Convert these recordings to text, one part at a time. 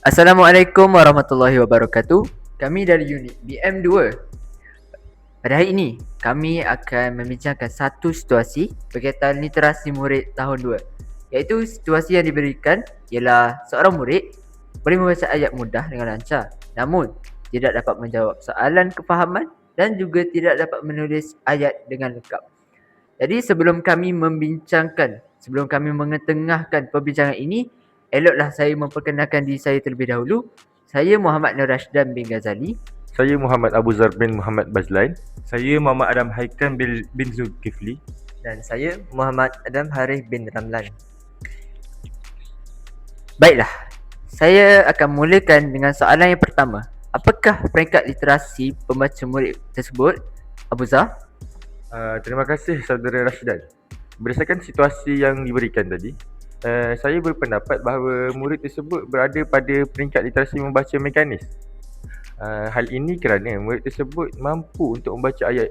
Assalamualaikum warahmatullahi wabarakatuh. Kami dari unit BM2. Pada hari ini, kami akan membincangkan satu situasi berkaitan literasi murid tahun 2, iaitu situasi yang diberikan ialah seorang murid boleh membaca ayat mudah dengan lancar, namun tidak dapat menjawab soalan kefahaman dan juga tidak dapat menulis ayat dengan lengkap. Jadi sebelum kami mengetengahkan perbincangan ini, eloklah saya memperkenalkan diri saya terlebih dahulu. Saya Muhammad Nur Rashdan bin Ghazali. Saya Muhammad Abu Zar bin Muhammad Bazlan. Saya Muhammad Adam Haikam bin Zulkifli. Dan saya Muhammad Adam Harith bin Ramlan. Baiklah, saya akan mulakan dengan soalan yang pertama. Apakah peringkat literasi pembaca murid tersebut, Abu Zar? Terima kasih saudara Rashdan. Berdasarkan situasi yang diberikan tadi, saya berpendapat bahawa murid tersebut berada pada peringkat literasi membaca mekanis. Hal ini kerana murid tersebut mampu untuk membaca ayat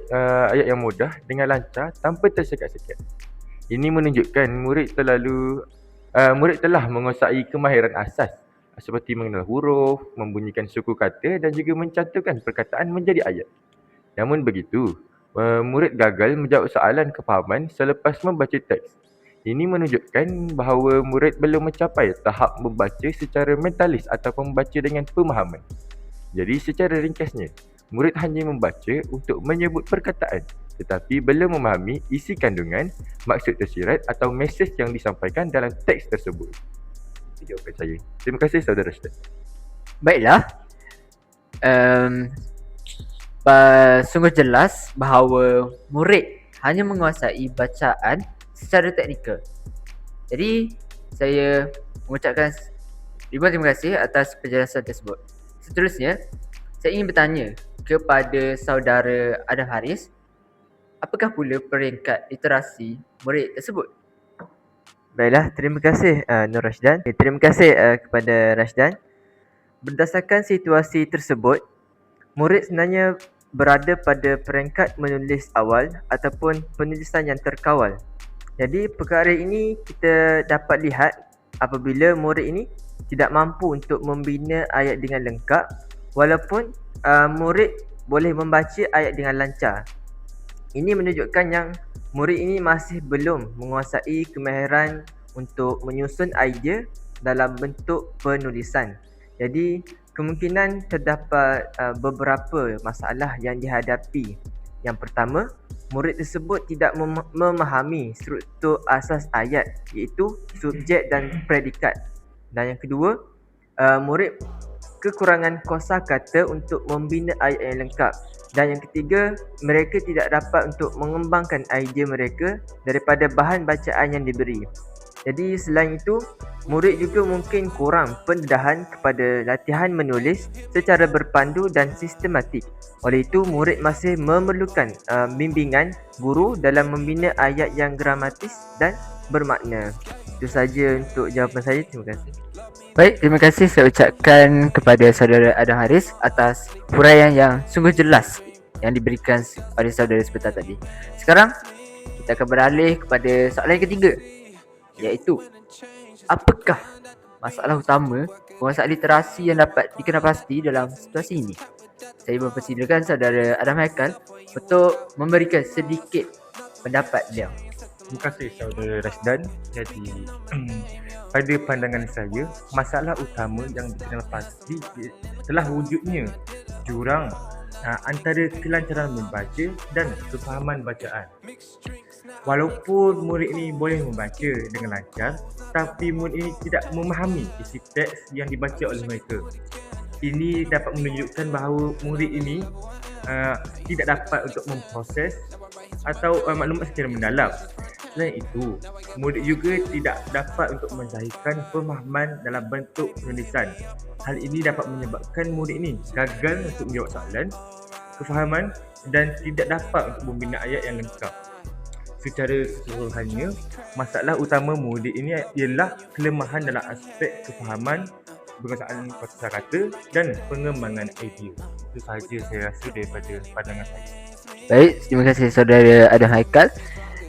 yang mudah dengan lancar tanpa tersekat-sekat. Ini menunjukkan murid telah menguasai kemahiran asas seperti mengenal huruf, membunyikan suku kata dan juga mencantumkan perkataan menjadi ayat. Namun begitu, murid gagal menjawab soalan kefahaman selepas membaca teks. Ini menunjukkan bahawa murid belum mencapai tahap membaca secara mentalis ataupun membaca dengan pemahaman. Jadi secara ringkasnya, murid hanya membaca untuk menyebut perkataan tetapi belum memahami isi kandungan, maksud tersirat atau mesej yang disampaikan dalam teks tersebut. Itu jawapan saya. Terima kasih saudara Rashdan. Baiklah, sungguh jelas bahawa murid hanya menguasai bacaan secara teknikal. Jadi saya mengucapkan terima kasih atas penjelasan tersebut. Seterusnya, saya ingin bertanya kepada saudara Adam Haris, apakah pula peringkat literasi murid tersebut? Baiklah, terima kasih Nur Rashdan. Terima kasih kepada Rashdan. Berdasarkan situasi tersebut, murid sebenarnya berada pada peringkat menulis awal ataupun penulisan yang terkawal. Jadi perkara ini kita dapat lihat apabila murid ini tidak mampu untuk membina ayat dengan lengkap, walaupun murid boleh membaca ayat dengan lancar. Ini menunjukkan yang murid ini masih belum menguasai kemahiran untuk menyusun idea dalam bentuk penulisan. Jadi kemungkinan terdapat beberapa masalah yang dihadapi. Yang pertama, murid tersebut tidak memahami struktur asas ayat, iaitu subjek dan predikat. Dan yang kedua, murid kekurangan kosakata untuk membina ayat yang lengkap. Dan yang ketiga, mereka tidak dapat untuk mengembangkan idea mereka daripada bahan bacaan yang diberi. Jadi selain itu, murid juga mungkin kurang pendedahan kepada latihan menulis secara berpandu dan sistematik. Oleh itu, murid masih memerlukan bimbingan guru dalam membina ayat yang gramatis dan bermakna. Itu saja untuk jawapan saya. Terima kasih. Baik, terima kasih saya ucapkan kepada saudara Adam Haris atas huraian yang sungguh jelas yang diberikan pada saudara sebentar tadi. Sekarang, kita akan beralih kepada soalan yang ketiga, iaitu apakah masalah utama penguasaan literasi yang dapat dikenal pasti dalam situasi ini? Saya mempersilakan saudara Adam Haikal untuk memberikan sedikit pendapat beliau. Terima kasih saudara Rashdan. Jadi pada pandangan saya, masalah utama yang dikenal pasti telah wujudnya jurang antara kelancaran membaca dan kefahaman bacaan. Walaupun murid ini boleh membaca dengan lancar, tapi murid ini tidak memahami isi teks yang dibaca oleh mereka. Ini dapat menunjukkan bahawa murid ini tidak dapat untuk memproses atau maklumat secara mendalam. Selain itu, murid juga tidak dapat untuk menzahirkan pemahaman dalam bentuk penulisan. Hal ini dapat menyebabkan murid ini gagal untuk menjawab soalan, kefahaman dan tidak dapat untuk membina ayat yang lengkap. Secara keseluruhannya, masalah utama murid ini ialah kelemahan dalam aspek kefahaman, penguasaan kosakata dan pengembangan idea. Itu sahaja saya rasa daripada pandangan saya. Baik, terima kasih saudara Adam Haikal.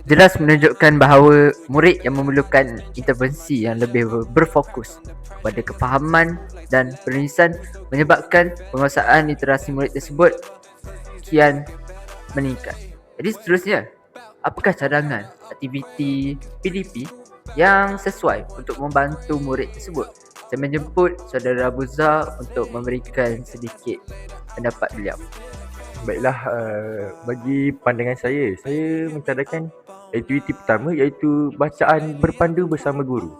jelas menunjukkan bahawa murid yang memerlukan intervensi yang lebih berfokus kepada kefahaman dan penulisan menyebabkan penguasaan literasi murid tersebut kian meningkat. Jadi seterusnya, apakah cadangan aktiviti PDP yang sesuai untuk membantu murid tersebut? Saya menjemput Saudara Abuza untuk memberikan sedikit pendapat beliau. Baiklah, bagi pandangan saya mencadangkan aktiviti pertama iaitu bacaan berpandu bersama guru.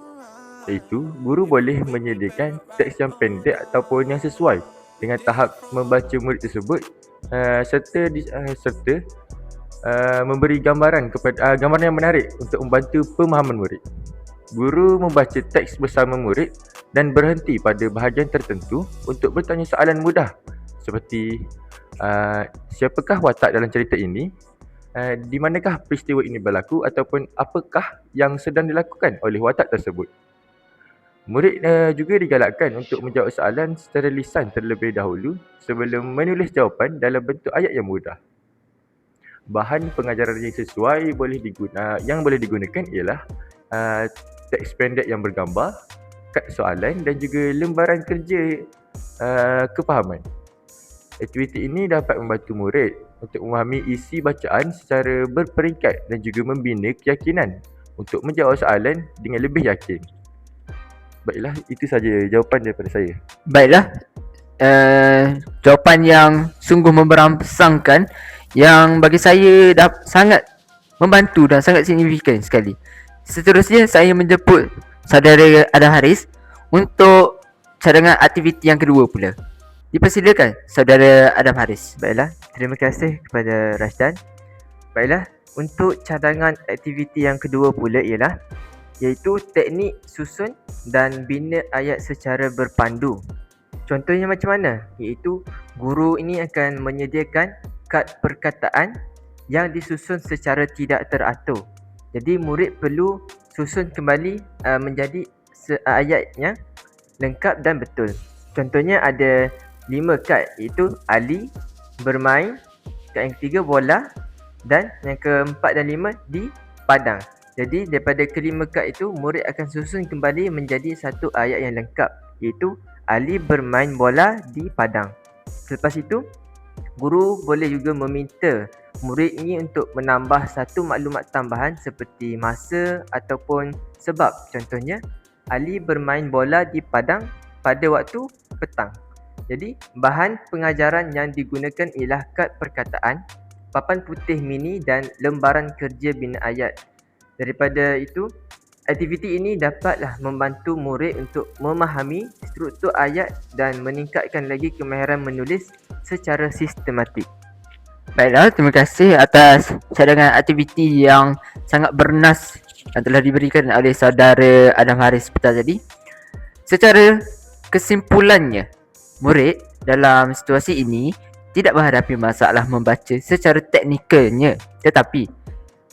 Iaitu, guru boleh menyediakan teks yang pendek ataupun yang sesuai dengan tahap membaca murid tersebut serta memberi gambaran yang menarik untuk membantu pemahaman murid. Guru membaca teks bersama murid dan berhenti pada bahagian tertentu untuk bertanya soalan mudah seperti siapakah watak dalam cerita ini, di manakah peristiwa ini berlaku ataupun apakah yang sedang dilakukan oleh watak tersebut. Murid juga digalakkan untuk menjawab soalan secara lisan terlebih dahulu sebelum menulis jawapan dalam bentuk ayat yang mudah. Bahan pengajaran yang sesuai yang boleh digunakan ialah teks pendek yang bergambar, kad soalan dan juga lembaran kerja kefahaman. Aktiviti ini dapat membantu murid untuk memahami isi bacaan secara berperingkat dan juga membina keyakinan untuk menjawab soalan dengan lebih yakin. Baiklah, itu saja jawapan daripada saya. Baiklah, jawapan yang sungguh memberangsangkan yang bagi saya sangat membantu dan sangat signifikan sekali. Seterusnya saya menjemput Saudara Adam Haris untuk cadangan aktiviti yang kedua pula. Dipersilakan Saudara Adam Haris. Baiklah, terima kasih kepada Rashdan. Baiklah, untuk cadangan aktiviti yang kedua pula ialah iaitu teknik susun dan bina ayat secara berpandu. Contohnya macam mana? Iaitu guru ini akan menyediakan kad perkataan yang disusun secara tidak teratur. Jadi murid perlu susun kembali menjadi ayatnya lengkap dan betul. Contohnya ada 5 kad, iaitu Ali, bermain, kad yang ketiga bola dan yang keempat dan 5 di padang. Jadi daripada kelima kad itu murid akan susun kembali menjadi satu ayat yang lengkap, iaitu Ali bermain bola di padang. Selepas itu guru boleh juga meminta murid ini untuk menambah satu maklumat tambahan seperti masa ataupun sebab. Contohnya, Ali bermain bola di padang pada waktu petang. Jadi, bahan pengajaran yang digunakan ialah kad perkataan, papan putih mini dan lembaran kerja bina ayat. Daripada itu, aktiviti ini dapatlah membantu murid untuk memahami struktur ayat dan meningkatkan lagi kemahiran menulis secara sistematik. Baiklah, terima kasih atas cadangan aktiviti yang sangat bernas yang telah diberikan oleh Saudara Adam Haris petang tadi. Secara kesimpulannya, murid dalam situasi ini tidak menghadapi masalah membaca secara teknikalnya, tetapi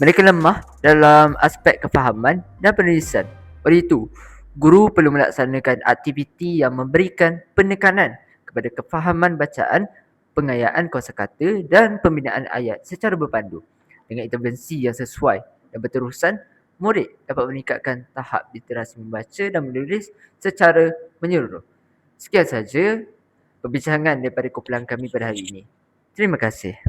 mereka lemah dalam aspek kefahaman dan penulisan. Oleh itu, guru perlu melaksanakan aktiviti yang memberikan penekanan kepada kefahaman bacaan, pengayaan kosakata dan pembinaan ayat secara berpandu. Dengan intervensi yang sesuai dan berterusan, murid dapat meningkatkan tahap literasi membaca dan menulis secara menyeluruh. Sekian saja perbincangan daripada kumpulan kami pada hari ini. Terima kasih.